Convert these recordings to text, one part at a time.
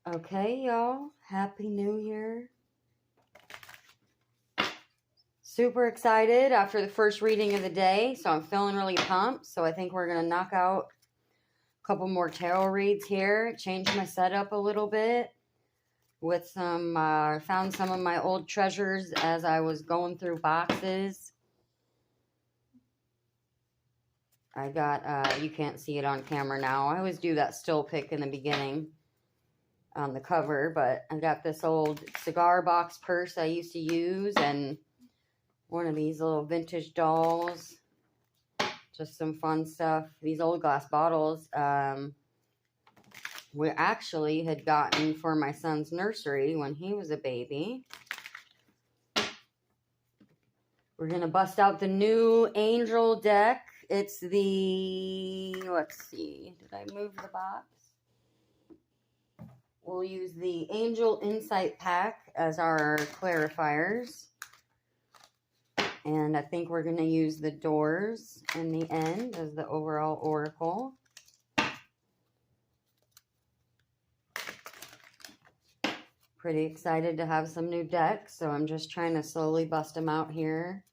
Okay, y'all. Happy New Year. Super excited after the first reading of the day, so I'm feeling really pumped. So I think we're going to knock out a couple more tarot reads here, change my setup a little bit with some, found some of my old treasures as I was going through boxes. I got, you can't see it on camera now. I always do that still pic in the beginning on the cover, but I got this old cigar box purse I used to use and one of these little vintage dolls. Just some fun stuff. These old glass bottles we actually had gotten for my son's nursery when he was a baby. We're going to bust out the new Angel deck. It's the, let's see, did I move the box? We'll use the Angel Insight Pack as our clarifiers. And I think we're going to use the doors in the end as the overall oracle. Pretty excited to have some new decks, so I'm just trying to slowly bust them out here.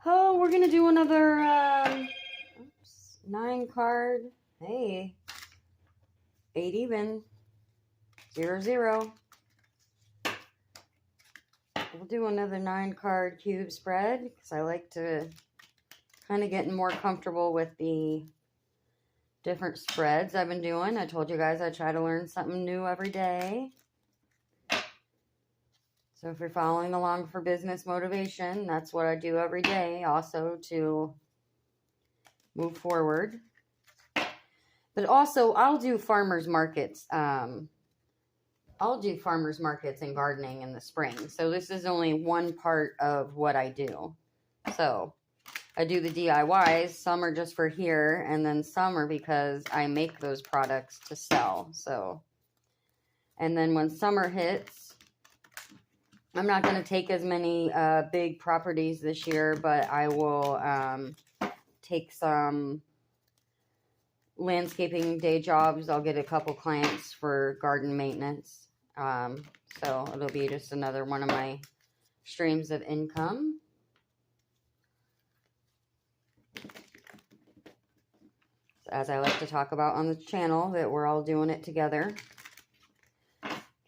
Oh, we're going to do another 9 card. Hey, 8 even, 0 0. We'll do another 9 card cube spread because I like to kind of getting more comfortable with the different spreads I've been doing. I told you guys I try to learn something new every day. So if you're following along for business motivation, that's what I do every day also to move forward. But also, I'll do farmers markets. I'll do farmers markets and gardening in the spring. So this is only one part of what I do. So I do the DIYs. Some are just for here, and then some are because I make those products to sell. So, and then when summer hits, I'm not going to take as many big properties this year, but I will take some landscaping day jobs. I'll get a couple clients for garden maintenance. So it'll be just another one of my streams of income. As I like to talk about on the channel, that we're all doing it together.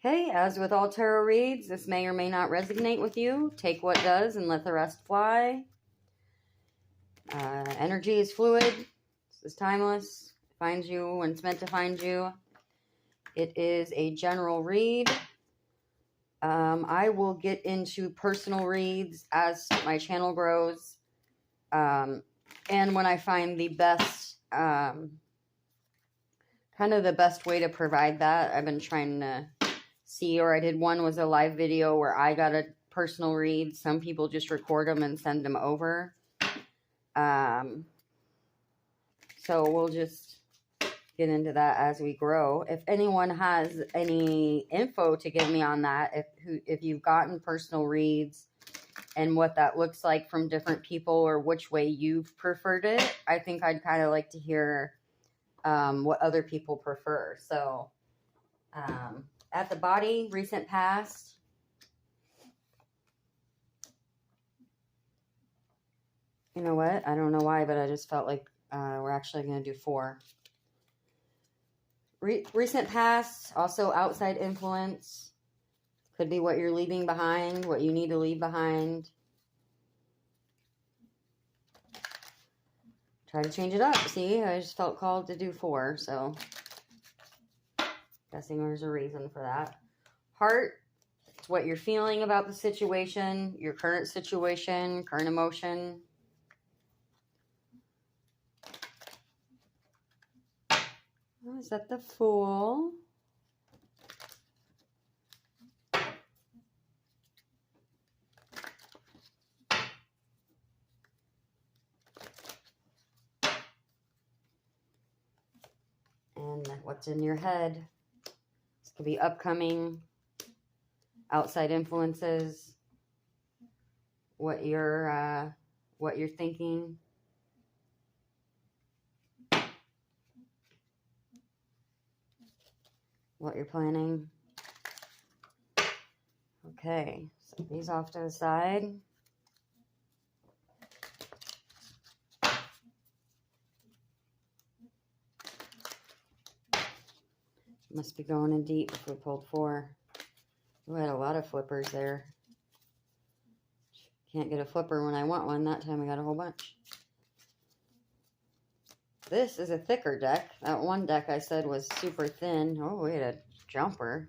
Okay, as with all tarot reads, this may or may not resonate with you. Take what does and let the rest fly. Energy is fluid. This is timeless. It finds you when it's meant to find you. It is a general read. I will get into personal reads as my channel grows. And when I find the best, kind of the best way to provide that, I've been trying to see, or I did one was a live video where I got a personal read. Some people just record them and send them over. So we'll just get into that as we grow. If anyone has any info to give me on that, if you've gotten personal reads and what that looks like from different people or which way you've preferred it, I think I'd kind of like to hear what other people prefer. So at the body, recent past. You know what? I don't know why, but I just felt like we're actually going to do 4. Recent past, also outside influence. Could be what you're leaving behind, what you need to leave behind. Try to change it up. See, I just felt called to do 4, so guessing there's a reason for that. Heart, it's what you're feeling about the situation, your current situation, current emotion. Oh, is that the Fool? And what's in your head? This could be upcoming, outside influences, what you're what you're thinking. What you're planning. Okay, set these off to the side. Must be going in deep if we pulled 4. We had a lot of flippers there. Can't get a flipper when I want one. That time I got a whole bunch. This is a thicker deck. That one deck I said was super thin. Oh, we had a jumper.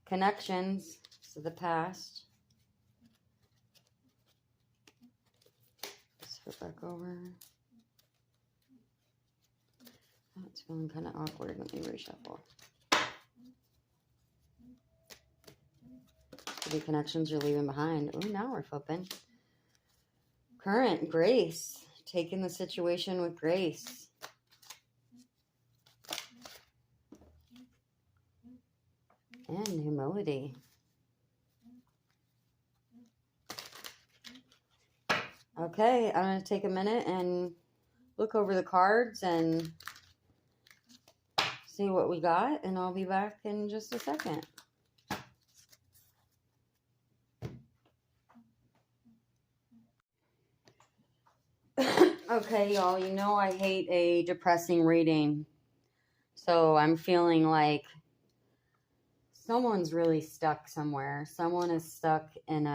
Connections to the past. Let's flip back over. Oh, it's feeling kind of awkward. Let me reshuffle. The connections you're leaving behind. Oh, now we're flipping. Current, grace. Taking the situation with grace. And humility. Okay, I'm going to take a minute and look over the cards and see what we got, and I'll be back in just a second. Okay, y'all, you know I hate a depressing reading. So I'm feeling like someone's really stuck somewhere. Someone is stuck in,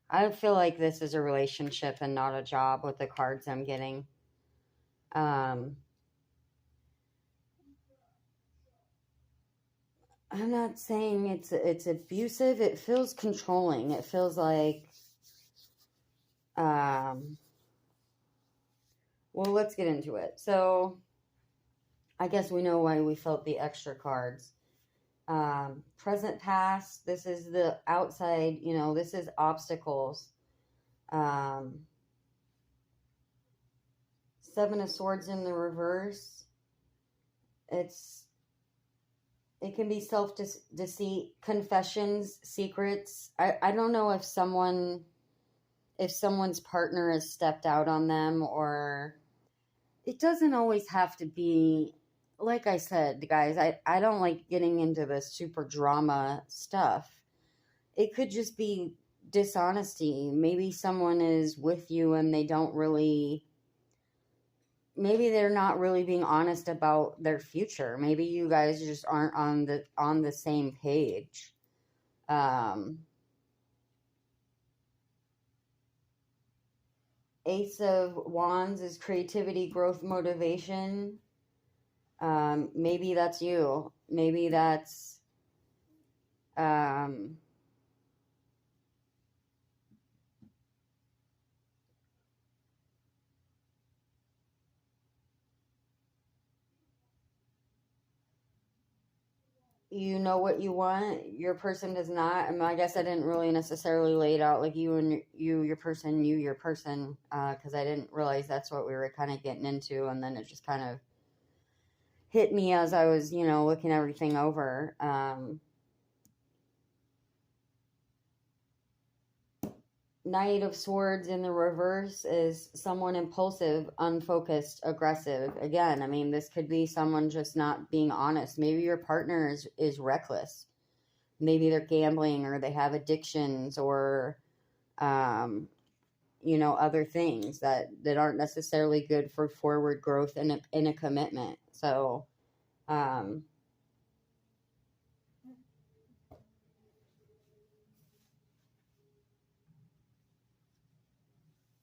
I feel like this is a relationship and not a job with the cards I'm getting. I'm not saying it's abusive. It feels controlling. It feels like, well, let's get into it. So, I guess we know why we felt the extra cards. Present, past, this is the outside, you know, this is obstacles. 7 of Swords in the reverse. It can be self-deceit, confessions, secrets. I don't know if someone's partner has stepped out on them, or it doesn't always have to be, like I said, guys, I don't like getting into the super drama stuff. It could just be dishonesty. Maybe someone is with you and they don't really, maybe they're not really being honest about their future. Maybe you guys just aren't on the same page. Ace of Wands is creativity, growth, motivation. Maybe that's you. Maybe that's, you know what you want, your person does not. I mean, I guess I didn't really necessarily lay it out like your person, because I didn't realize that's what we were kind of getting into, and then it just kind of hit me as I was, looking everything over. Knight of Swords in the reverse is someone impulsive, unfocused, aggressive. Again, I mean, this could be someone just not being honest. Maybe your partner is reckless. Maybe they're gambling, or they have addictions, or, other things that aren't necessarily good for forward growth in a commitment. So, and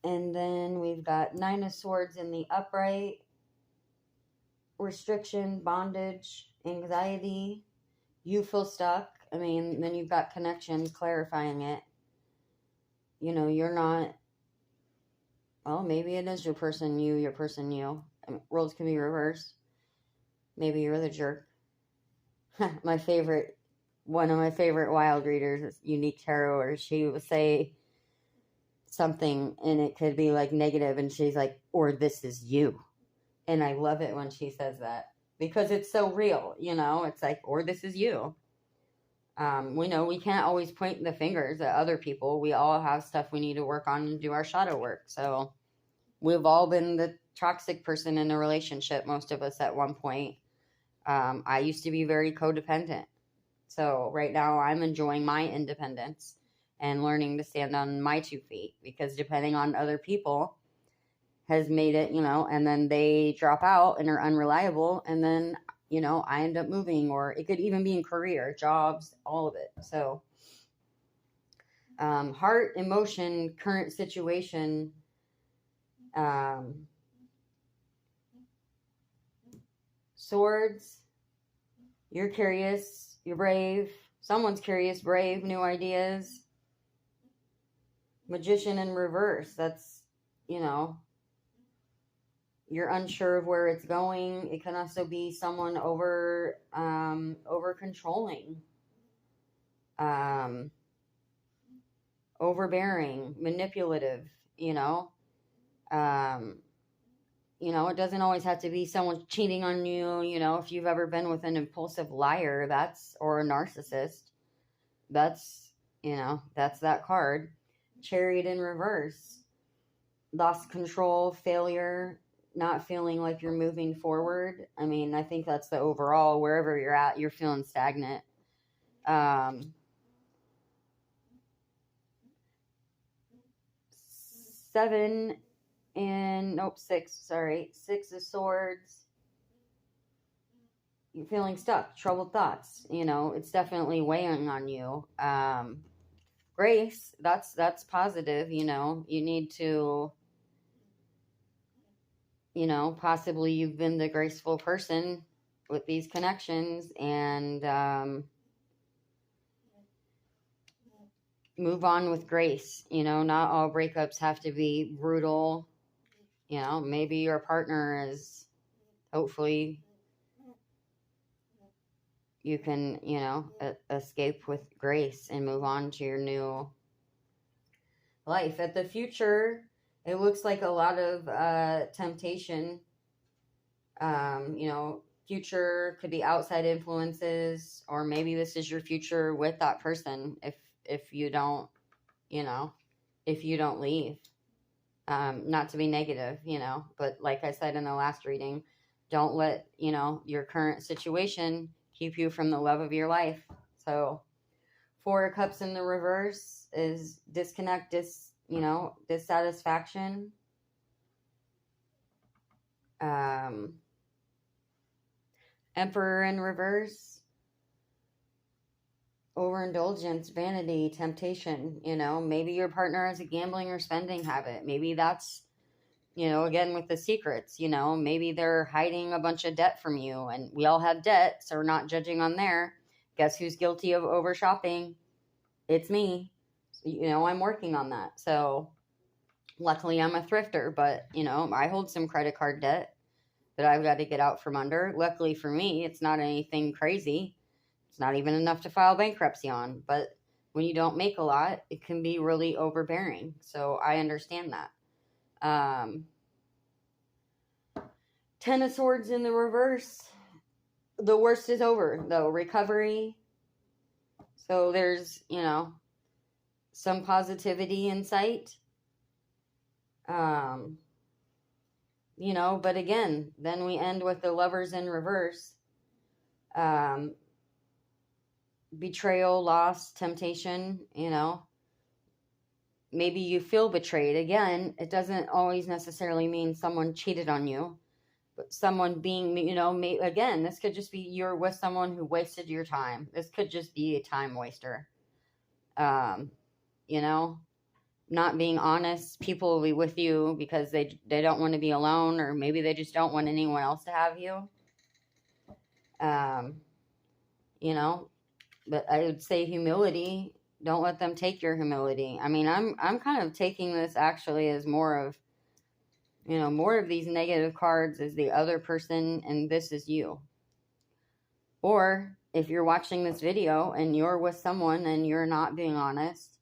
then we've got 9 of Swords in the upright. Restriction, bondage, anxiety. You feel stuck. I mean, then you've got connections, clarifying it. You're not, well, maybe it is your person, you. I mean, roles can be reversed. Maybe you're the jerk. One of my favorite wild readers is Unique Tarot, or she would say something and it could be like negative, and she's like, or this is you. And I love it when she says that, because it's so real, it's like, or this is you. We know we can't always point the fingers at other people. We all have stuff we need to work on and do our shadow work. So we've all been the toxic person in a relationship, most of us at one point. I used to be very codependent. So right now I'm enjoying my independence and learning to stand on my 2 feet, because depending on other people has made it, and then they drop out and are unreliable, and then, I end up moving, or it could even be in career, jobs, all of it. So heart, emotion, current situation, swords, you're curious, you're brave, someone's curious, brave, new ideas. Magician in reverse, that's, you're unsure of where it's going. It can also be someone over controlling, overbearing, manipulative, it doesn't always have to be someone cheating on you. If you've ever been with an impulsive liar, or a narcissist, that's that card. Chariot in reverse, lost control, failure, not feeling like you're moving forward. I mean, I think that's the overall, wherever you're at, you're feeling stagnant. 6 of swords. You're feeling stuck, troubled thoughts. It's definitely weighing on you. Grace, that's positive. You need to, possibly you've been the graceful person with these connections, and move on with grace. Not all breakups have to be brutal. Maybe your partner is, hopefully you can, escape with grace and move on to your new life. At the future, it looks like a lot of temptation. Future could be outside influences, or maybe this is your future with that person if you don't, if you don't leave. Not to be negative, but like I said in the last reading, don't let, your current situation keep you from the love of your life. So 4 of Cups in the reverse is disconnect, dissatisfaction. Emperor in reverse, overindulgence, vanity, temptation. Maybe your partner has a gambling or spending habit. Maybe that's, again with the secrets, maybe they're hiding a bunch of debt from you, and we all have debt, so we're not judging on there. Guess who's guilty of over shopping? It's me. I'm working on that. So luckily I'm a thrifter, but I hold some credit card debt that I've got to get out from under. Luckily for me, it's not anything crazy. It's not even enough to file bankruptcy on. But when you don't make a lot, it can be really overbearing. So I understand that. 10 of Swords in the reverse. The worst is over, though. Recovery. So there's, some positivity in sight. But again, then we end with the Lovers in reverse. Betrayal, loss, temptation, maybe you feel betrayed. Again, it doesn't always necessarily mean someone cheated on you, but someone being, again, this could just be you're with someone who wasted your time. This could just be a time waster. Not being honest. People will be with you because they don't want to be alone, or maybe they just don't want anyone else to have you. But I would say humility. Don't let them take your humility. I mean, I'm kind of taking this actually as more of these negative cards as the other person, and this is you. Or if you're watching this video and you're with someone and you're not being honest,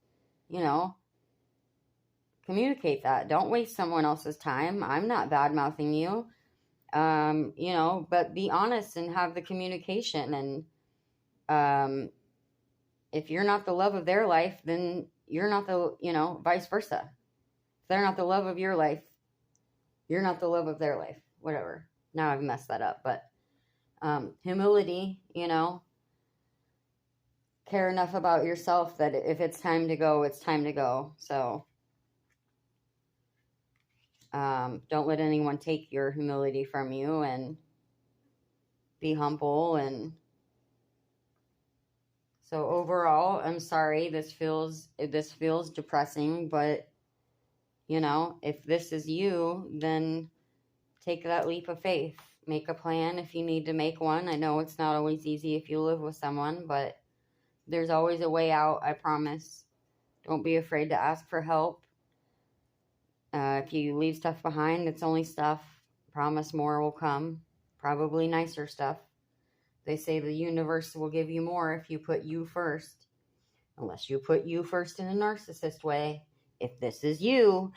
communicate that. Don't waste someone else's time. I'm not bad-mouthing you. But be honest and have the communication, and if you're not the love of their life, then you're not the, vice versa. If they're not the love of your life, you're not the love of their life. Whatever. Now I've messed that up. But humility, care enough about yourself that if it's time to go, it's time to go. So don't let anyone take your humility from you, and be humble. And so overall, I'm sorry, this feels depressing, but if this is you, then take that leap of faith. Make a plan if you need to make one. I know it's not always easy if you live with someone, but there's always a way out, I promise. Don't be afraid to ask for help. If you leave stuff behind, it's only stuff. Promise more will come. Probably nicer stuff. They say the universe will give you more if you put you first. Unless you put you first in a narcissist way. If this is you.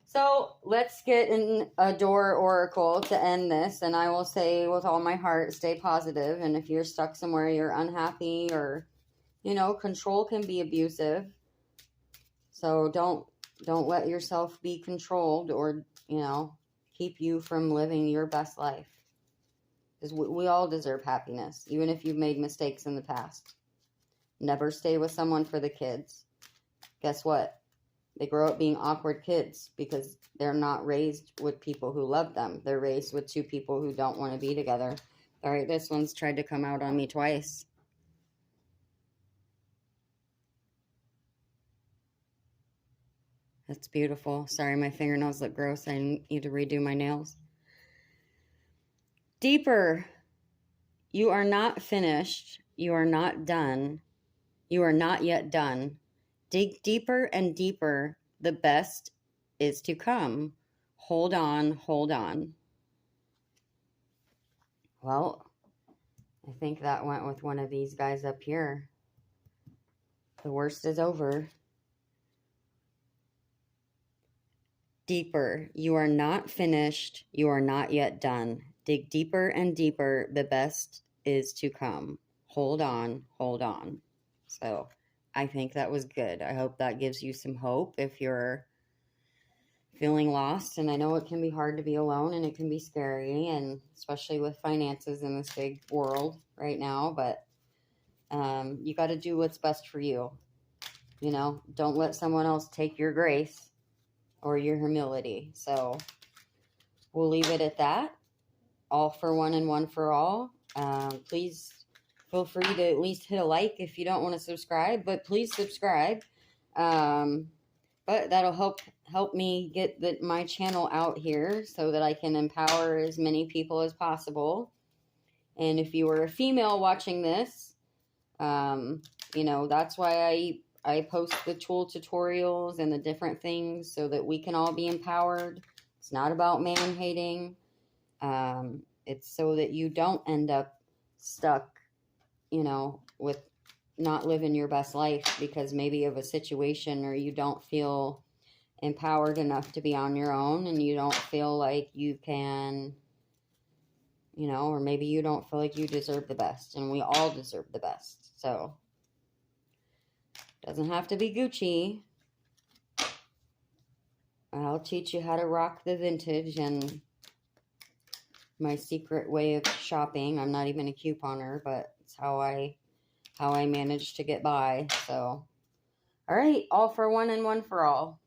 So let's get in a door oracle to end this. And I will say with all my heart, stay positive. And if you're stuck somewhere you're unhappy, or, control can be abusive. So don't let yourself be controlled, or, keep you from living your best life. Because we all deserve happiness, even if you've made mistakes in the past. Never stay with someone for the kids. Guess what? They grow up being awkward kids because they're not raised with people who love them. They're raised with two people who don't want to be together. All right, this one's tried to come out on me twice. That's beautiful. Sorry, my fingernails look gross. I need to redo my nails. Deeper. You are not finished. You are not done. You are not yet done. Dig deeper and deeper. The best is to come. Hold on, hold on. Well, I think that went with one of these guys up here. The worst is over. Deeper. You are not finished. You are not yet done. Dig deeper and deeper. The best is to come. Hold on, hold on. So I think that was good. I hope that gives you some hope if you're feeling lost. And I know it can be hard to be alone, and it can be scary, and especially with finances in this big world right now. But you got to do what's best for you. Don't let someone else take your grace or your humility. So we'll leave it at that. All for one and one for all. Please feel free to at least hit a like if you don't want to subscribe, but please subscribe. But that'll help me get my channel out here so that I can empower as many people as possible. And if you were a female watching this, that's why I post the tool tutorials and the different things so that we can all be empowered. It's not about man-hating. It's so that you don't end up stuck, with not living your best life because maybe of a situation, or you don't feel empowered enough to be on your own, and you don't feel like you can, or maybe you don't feel like you deserve the best, and we all deserve the best. So doesn't have to be Gucci. I'll teach you how to rock the vintage and my secret way of shopping. I'm not even a couponer, but it's how I managed to get by. So, all right, all for one and one for all.